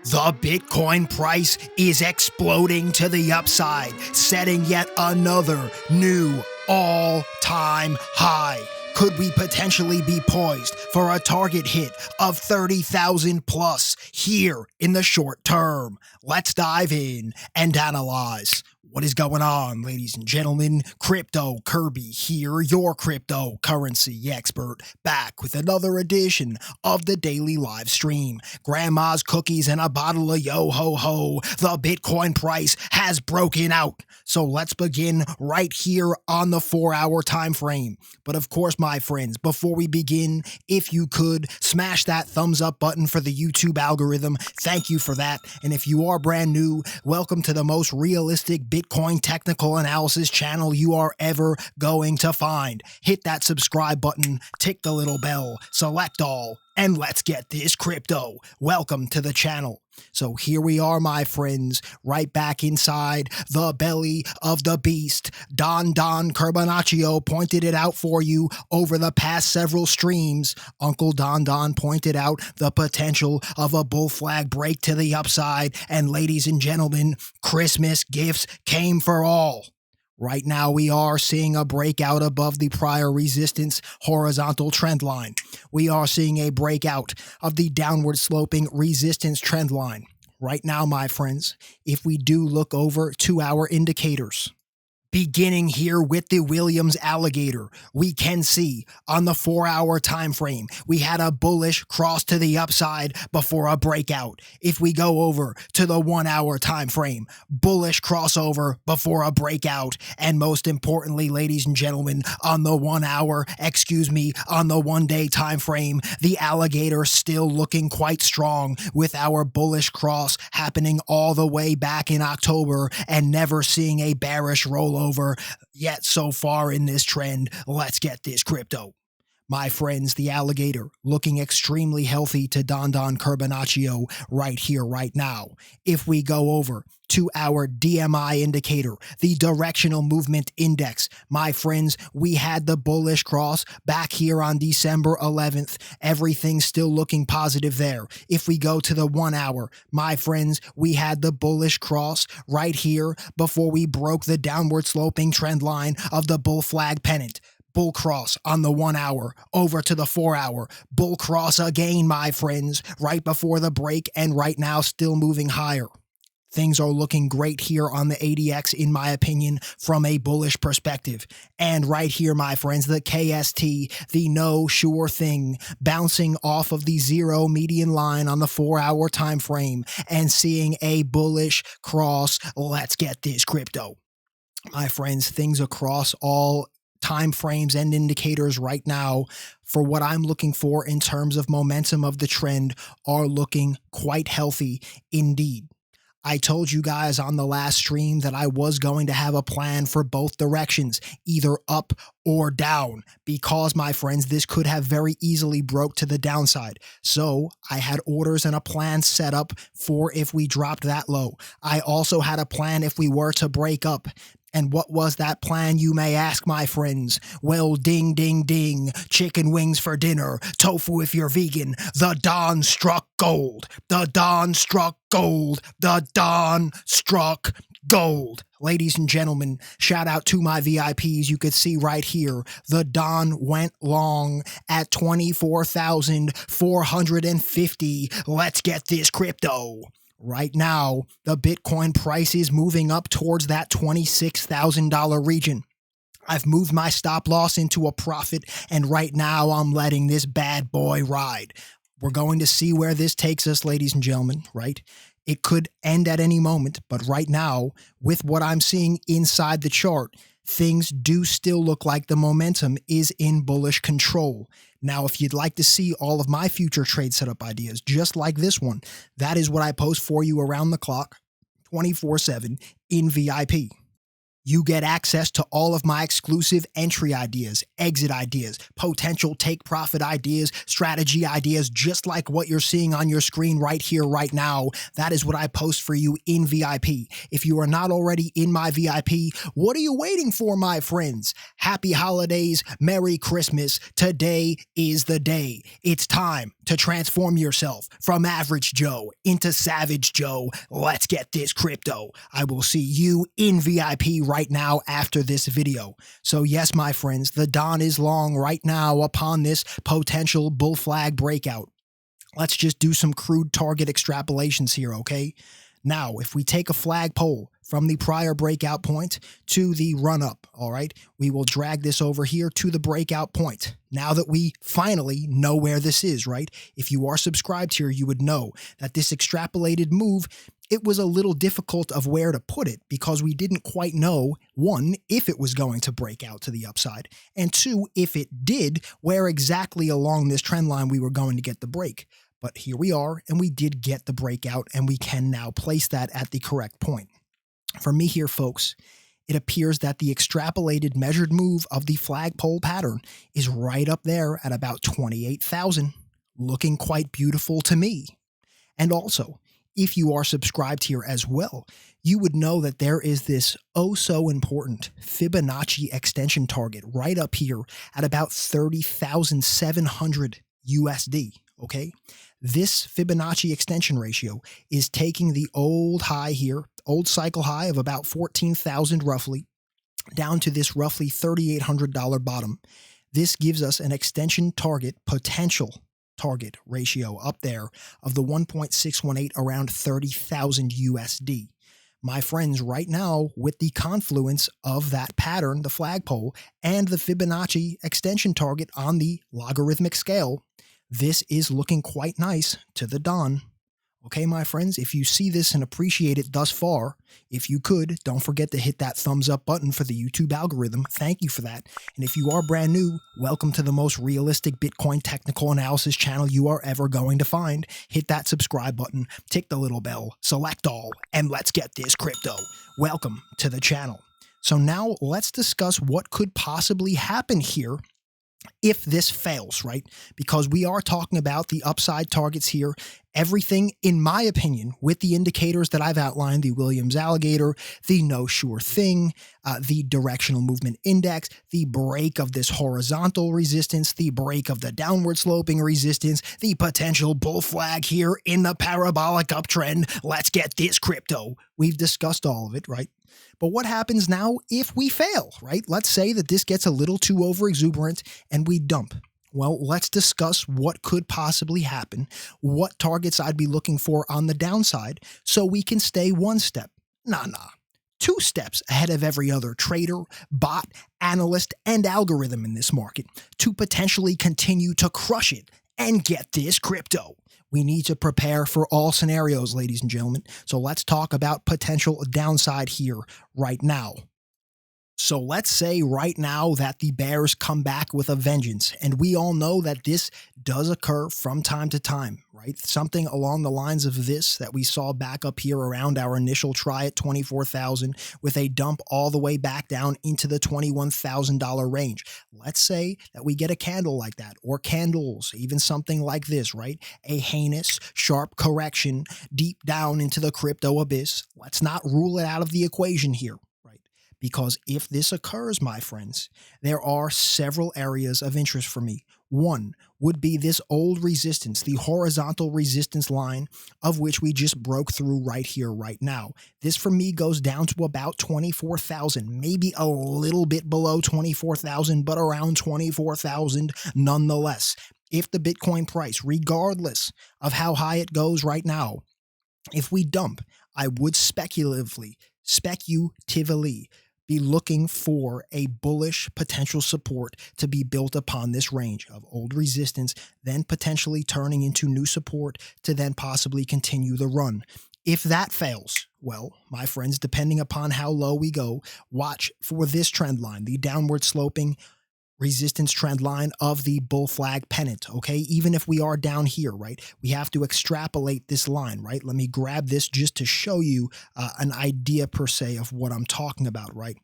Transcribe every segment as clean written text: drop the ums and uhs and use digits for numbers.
The Bitcoin price is exploding to the upside, setting yet another new all-time high. Could we potentially be poised for a target hit of 30,000 plus here in the short term? Let's dive in and analyze. What is going on, ladies and gentlemen? Crypto Kirby here, your cryptocurrency expert, back with another edition of the daily live stream. Grandma's cookies and a bottle of yo-ho-ho. The Bitcoin price has broken out. So let's begin right here on the 4-hour time frame. But of course, my friends, before we begin, if you could smash that thumbs up button for the YouTube algorithm, thank you for that. And if you are brand new, welcome to the most realistic Bitcoin technical analysis channel you are ever going to find. Hit that subscribe button, tick the little bell, select all, and let's get this crypto. Welcome to the channel. So here we are, my friends, right back inside the belly of the beast. Don Carbonaccio pointed it out for you over the past several streams. Uncle Don pointed out the potential of a bull flag break to the upside. And ladies and gentlemen, Christmas gifts came for all. Right now, we are seeing a breakout above the prior resistance horizontal trend line. We are seeing a breakout of the downward sloping resistance trend line. Right now, my friends, if we do look over 2-hour indicators, beginning here with the Williams alligator, we can see on the 4-hour time frame, we had a bullish cross to the upside before a breakout. If we go over to the 1-hour time frame, bullish crossover before a breakout. And most importantly, ladies and gentlemen, on the 1-day time frame, the alligator still looking quite strong with our bullish cross happening all the way back in October and never seeing a bearish rollover yet so far in this trend. Let's get this crypto. My friends, the alligator looking extremely healthy to Don Carbonaccio right here, right now. If we go over to our DMI indicator, the directional movement index, my friends, we had the bullish cross back here on December 11th. Everything's still looking positive there. If we go to the 1 hour, my friends, we had the bullish cross right here before we broke the downward sloping trend line of the bull flag pennant. Bull cross on the 1 hour, over to the 4 hour, bull cross again, my friends, right before the break, and right now still moving higher. Things are looking great here on the ADX, in my opinion, from a bullish perspective. And right here, my friends, the KST, the no sure thing, bouncing off of the 0 median line on the 4-hour time frame and seeing a bullish cross. Let's get this crypto. My friends, things across all time frames and indicators right now for what I'm looking for in terms of momentum of the trend are looking quite healthy indeed. I told you guys on the last stream that I was going to have a plan for both directions, either up or down, because, my friends, this could have very easily broke to the downside. So I had orders and a plan set up for if we dropped that low. I also had a plan if we were to break up. And what was that plan, you may ask, my friends? Well, ding, ding, ding. Chicken wings for dinner. Tofu if you're vegan. The Don struck gold. The Don struck gold. The Don struck gold. Ladies and gentlemen, shout out to my VIPs. You could see right here, the Don went long at 24,450. Let's get this crypto. Right now, the Bitcoin price is moving up towards that $26,000 region. I've moved my stop loss into a profit, and right now I'm letting this bad boy ride. We're going to see where this takes us, ladies and gentlemen, right? It could end at any moment, but right now, with what I'm seeing inside the chart, things do still look like the momentum is in bullish control. Now, if you'd like to see all of my future trade setup ideas, just like this one, that is what I post for you around the clock, 24/7 in VIP. You get access to all of my exclusive entry ideas, exit ideas, potential take profit ideas, strategy ideas, just like what you're seeing on your screen right here, right now. That is what I post for you in VIP. If you are not already in my VIP, what are you waiting for, my friends? Happy holidays, Merry Christmas. Today is the day. It's time to transform yourself from average Joe into savage Joe. Let's get this crypto. I will see you in VIP right now after this video. So yes, my friends, the dawn is long right now upon this potential bull flag breakout. Let's just do some crude target extrapolations here, okay? Now, if we take a flagpole from the prior breakout point to the run up, all right, we will drag this over here to the breakout point. Now that we finally know where this is, right? If you are subscribed here, you would know that this extrapolated move, it was a little difficult of where to put it because we didn't quite know, one, if it was going to break out to the upside, and two, if it did, where exactly along this trend line we were going to get the break. But here we are, and we did get the breakout, and we can now place that at the correct point. For me here, folks, it appears that the extrapolated measured move of the flagpole pattern is right up there at about 28,000, looking quite beautiful to me. And also, if you are subscribed here as well, you would know that there is this oh so important Fibonacci extension target right up here at about 30,700 USD, okay? This Fibonacci extension ratio is taking the old high here, old cycle high of about 14,000 roughly, down to this roughly $3,800 bottom. This gives us an extension target, potential target ratio up there of the 1.618 around 30,000 USD. My friends, right now, with the confluence of that pattern, the flagpole, and the Fibonacci extension target on the logarithmic scale, this is looking quite nice to the dawn. Okay, my friends, if you see this and appreciate it thus far, if you could, don't forget to hit that thumbs up button for the YouTube algorithm. Thank you for that. And if you are brand new, welcome to the most realistic Bitcoin technical analysis channel you are ever going to find. Hit that subscribe button, tick the little bell, select all, and let's get this crypto. Welcome to the channel. So now let's discuss what could possibly happen here if this fails, right? Because we are talking about the upside targets here. Everything, in my opinion, with the indicators that I've outlined, the Williams alligator, the no sure thing, the directional movement index, the break of this horizontal resistance, the break of the downward sloping resistance, the potential bull flag here in the parabolic uptrend. Let's get this crypto. We've discussed all of it, right? But what happens now if we fail, right? Let's say that this gets a little too over exuberant and we dump. Well, let's discuss what could possibly happen, what targets I'd be looking for on the downside so we can stay one step, two steps ahead of every other trader, bot, analyst, and algorithm in this market to potentially continue to crush it and get this crypto. We need to prepare for all scenarios, ladies and gentlemen. So let's talk about potential downside here right now. So let's say right now that the bears come back with a vengeance, and we all know that this does occur from time to time, right? Something along the lines of this that we saw back up here around our initial try at 24,000 with a dump all the way back down into the $21,000 range. Let's say that we get a candle like that, or candles, even something like this, right? A heinous, sharp correction deep down into the crypto abyss. Let's not rule it out of the equation here. Because if this occurs, my friends, there are several areas of interest for me. One would be this old resistance, the horizontal resistance line of which we just broke through right here, right now. This for me goes down to about 24,000, maybe a little bit below 24,000, but around 24,000 nonetheless. If the Bitcoin price, regardless of how high it goes right now, if we dump, I would speculatively be looking for a bullish potential support to be built upon this range of old resistance, then potentially turning into new support to then possibly continue the run. If that fails, well, my friends, depending upon how low we go, watch for this trend line, the downward sloping resistance trend line of the bull flag pennant, okay? Even if we are down here, right? We have to extrapolate this line, right? Let me grab this just to show you an idea per se of what I'm talking about, right?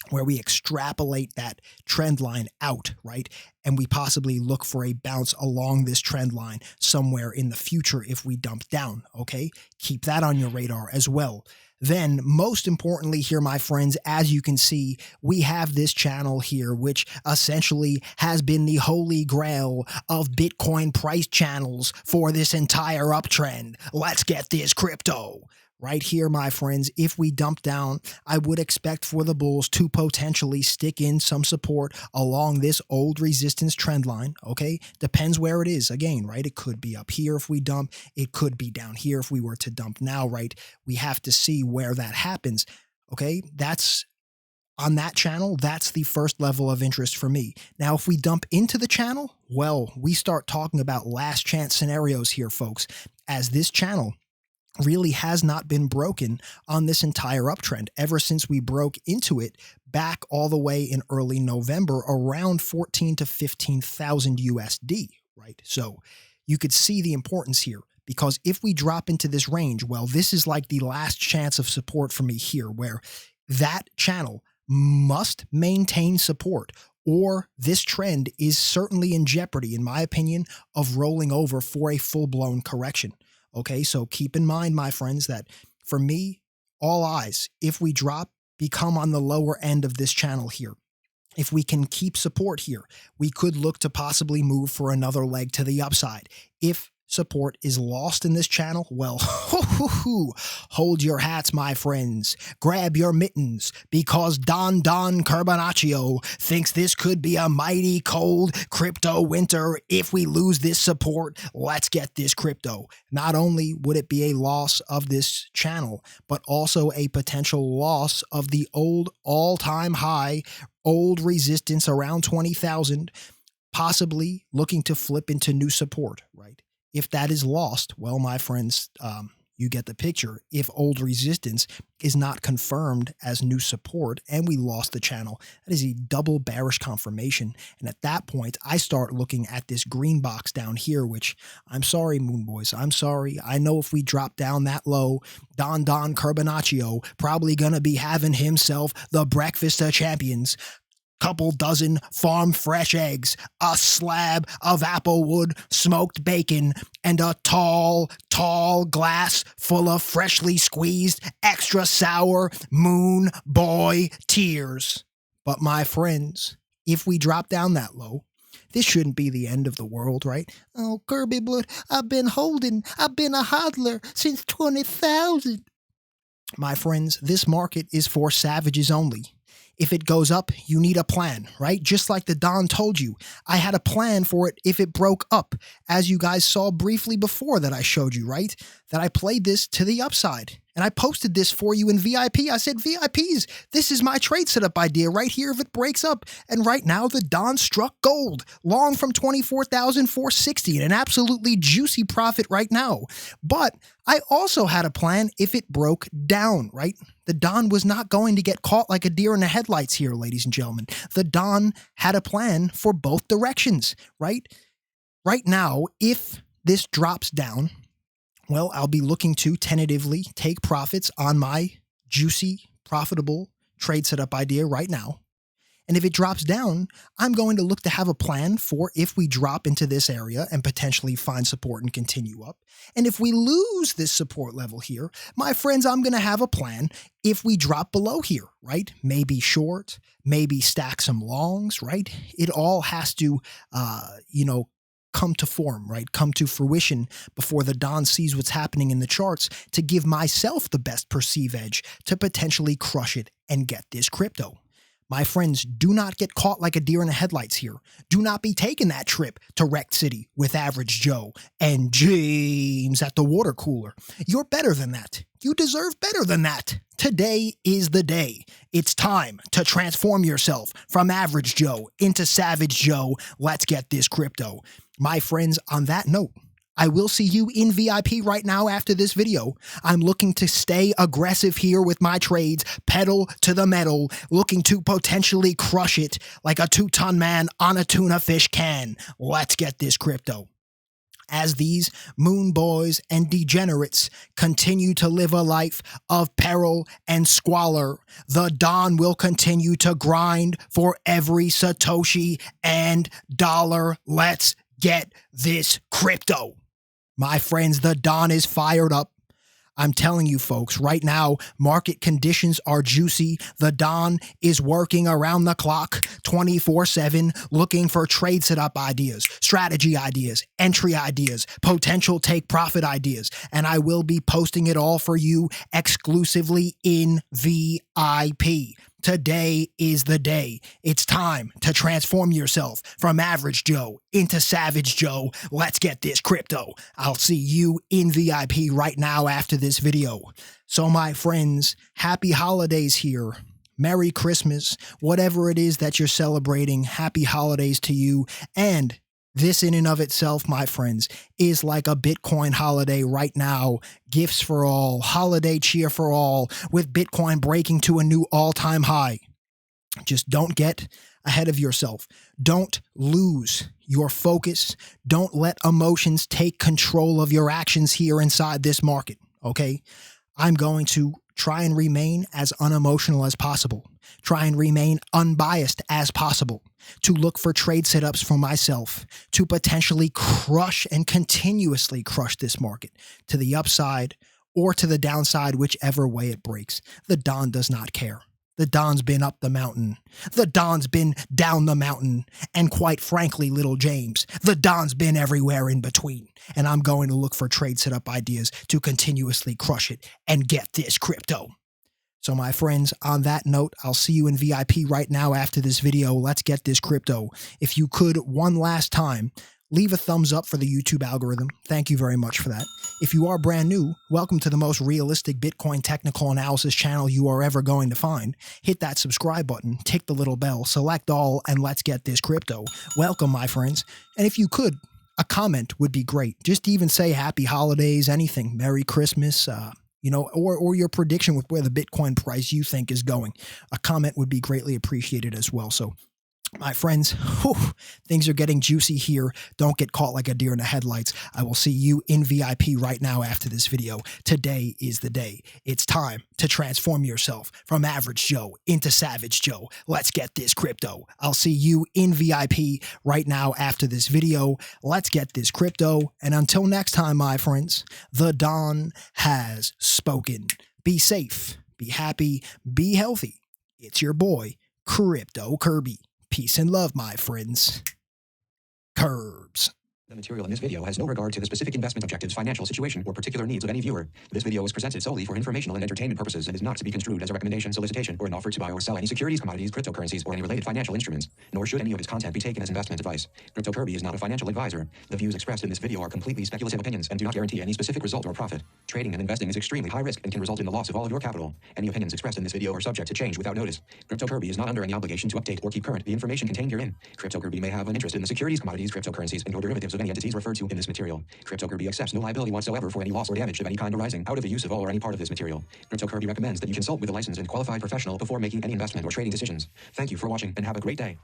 where we extrapolate that trend line out, right? And we possibly look for a bounce along this trend line somewhere in the future if we dump down, okay? Keep that on your radar as well. Then, most importantly here, my friends, as you can see, we have this channel here, which essentially has been the holy grail of Bitcoin price channels for this entire uptrend. Let's get this crypto. Right here, my friends, if we dump down, I would expect for the bulls to potentially stick in some support along this old resistance trend line, okay? Depends where it is, again, right? It could be up here if we dump. It could be down here if we were to dump now, right? We have to see where that happens, okay? That's on that channel, that's the first level of interest for me. Now, if we dump into the channel, well, we start talking about last chance scenarios here, folks, as this channel really has not been broken on this entire uptrend ever since we broke into it back all the way in early November around 14 to 15,000 USD, right? So you could see the importance here, because if we drop into this range, well, this is like the last chance of support for me here, where that channel must maintain support, or this trend is certainly in jeopardy, in my opinion, of rolling over for a full-blown correction. Okay, so keep in mind, my friends, that for me, all eyes, if we drop, become on the lower end of this channel here. If we can keep support here, we could look to possibly move for another leg to the upside. If support is lost in this channel, well, hold your hats, my friends. Grab your mittens, because Don Carbonaccio thinks this could be a mighty cold crypto winter. If we lose this support, let's get this crypto. Not only would it be a loss of this channel, but also a potential loss of the old all-time high, old resistance around 20,000, possibly looking to flip into new support, right? If that is lost, well, my friends, you get the picture. If old resistance is not confirmed as new support and we lost the channel, that is a double bearish confirmation. And at that point, I start looking at this green box down here, which I'm sorry, Moon Boys. I'm sorry. I know if we drop down that low, Don Carbonaccio probably going to be having himself the breakfast of champions. Couple dozen farm fresh eggs, a slab of applewood smoked bacon, and a tall glass full of freshly squeezed, extra sour Moon Boy tears. But my friends, if we drop down that low, this shouldn't be the end of the world, right? Oh, Kirby Blood, I've been a hodler since 20,000. My friends, this market is for savages only. If it goes up, you need a plan, right? Just like the Don told you, I had a plan for it if it broke up, as you guys saw briefly before that I showed you, right? That I played this to the upside. And I posted this for you in VIP. I said, VIPs, this is my trade setup idea right here if it breaks up. And right now, the Don struck gold, long from 24,460, and an absolutely juicy profit right now. But I also had a plan if it broke down, right? The Don was not going to get caught like a deer in the headlights here, ladies and gentlemen. The Don had a plan for both directions, right? Right now, if this drops down, well, I'll be looking to tentatively take profits on my juicy, profitable trade setup idea right now. And if it drops down, I'm going to look to have a plan for if we drop into this area and potentially find support and continue up. And if we lose this support level here, my friends, I'm going to have a plan if we drop below here, right? Maybe short, maybe stack some longs, right? It all has to, come to form, right? Come to fruition before the Don sees what's happening in the charts to give myself the best perceived edge to potentially crush it and get this crypto. My friends, do not get caught like a deer in the headlights here. Do not be taking that trip to Wrecked City with Average Joe and James at the water cooler. You're better than that. You deserve better than that. Today is the day. It's time to transform yourself from Average Joe into Savage Joe. Let's get this crypto. My friends, on that note, I will see you in VIP right now after this video. I'm looking to stay aggressive here with my trades, pedal to the metal, looking to potentially crush it like a 2-ton man on a tuna fish can. Let's get this crypto. As these moon boys and degenerates continue to live a life of peril and squalor, the Don will continue to grind for every Satoshi and dollar. Let's get this crypto. My friends, the Don is fired up. I'm telling you folks, right now, market conditions are juicy. The Don is working around the clock, 24/7, looking for trade setup ideas, strategy ideas, entry ideas, potential take profit ideas. And I will be posting it all for you exclusively in VIP. Today is the day. It's time to transform yourself from average Joe into savage Joe. Let's get this crypto. I'll see you in VIP right now after this video. So my friends, happy holidays here. Merry Christmas. Whatever it is that you're celebrating, happy holidays to you. And this in and of itself, my friends, is like a Bitcoin holiday right now. Gifts for all, holiday cheer for all, with Bitcoin breaking to a new all-time high. Just don't get ahead of yourself. Don't lose your focus. Don't let emotions take control of your actions here inside this market, okay? I'm going to try and remain as unemotional as possible. Try and remain unbiased as possible. To look for trade setups for myself. To potentially crush and continuously crush this market. To the upside or to the downside, whichever way it breaks. The Don does not care. The Don's been up the mountain. The Don's been down the mountain. And quite frankly, little James, the Don's been everywhere in between. And I'm going to look for trade setup ideas to continuously crush it and get this crypto. So my friends, on that note, I'll see you in VIP right now after this video. Let's get this crypto. If you could, one last time, leave a thumbs up for the YouTube algorithm. Thank you very much for that. If you are brand new, welcome to the most realistic Bitcoin technical analysis channel you are ever going to find. Hit that subscribe button, tick the little bell, select all, and let's get this crypto. Welcome, my friends. And if you could, a comment would be great. Just even say happy holidays, anything, Merry Christmas, or your prediction with where the Bitcoin price you think is going. A comment would be greatly appreciated as well. So, my friends, things are getting juicy here. Don't get caught like a deer in the headlights. I will see you in VIP right now after this video. Today is the day. It's time to transform yourself from average Joe into savage Joe. Let's get this crypto. I'll see you in VIP right now after this video. Let's get this crypto. And until next time, my friends, the Don has spoken. Be safe, be happy, be healthy. It's your boy, Crypto Kirby. Peace and love, my friends. Curbs. The material in this video has no regard to the specific investment objectives, financial situation, or particular needs of any viewer. This video is presented solely for informational and entertainment purposes and is not to be construed as a recommendation, solicitation, or an offer to buy or sell any securities, commodities, cryptocurrencies, or any related financial instruments, nor should any of its content be taken as investment advice. Crypto Kirby is not a financial advisor. The views expressed in this video are completely speculative opinions and do not guarantee any specific result or profit. Trading and investing is extremely high risk and can result in the loss of all of your capital. Any opinions expressed in this video are subject to change without notice. Crypto Kirby is not under any obligation to update or keep current the information contained herein. Crypto Kirby may have an interest in the securities, commodities, cryptocurrencies, and or derivatives of any entities referred to in this material. Crypto Kirby accepts no liability whatsoever for any loss or damage of any kind arising out of the use of all or any part of this material. Crypto Kirby recommends that you consult with a licensed and qualified professional before making any investment or trading decisions. Thank you for watching and have a great day.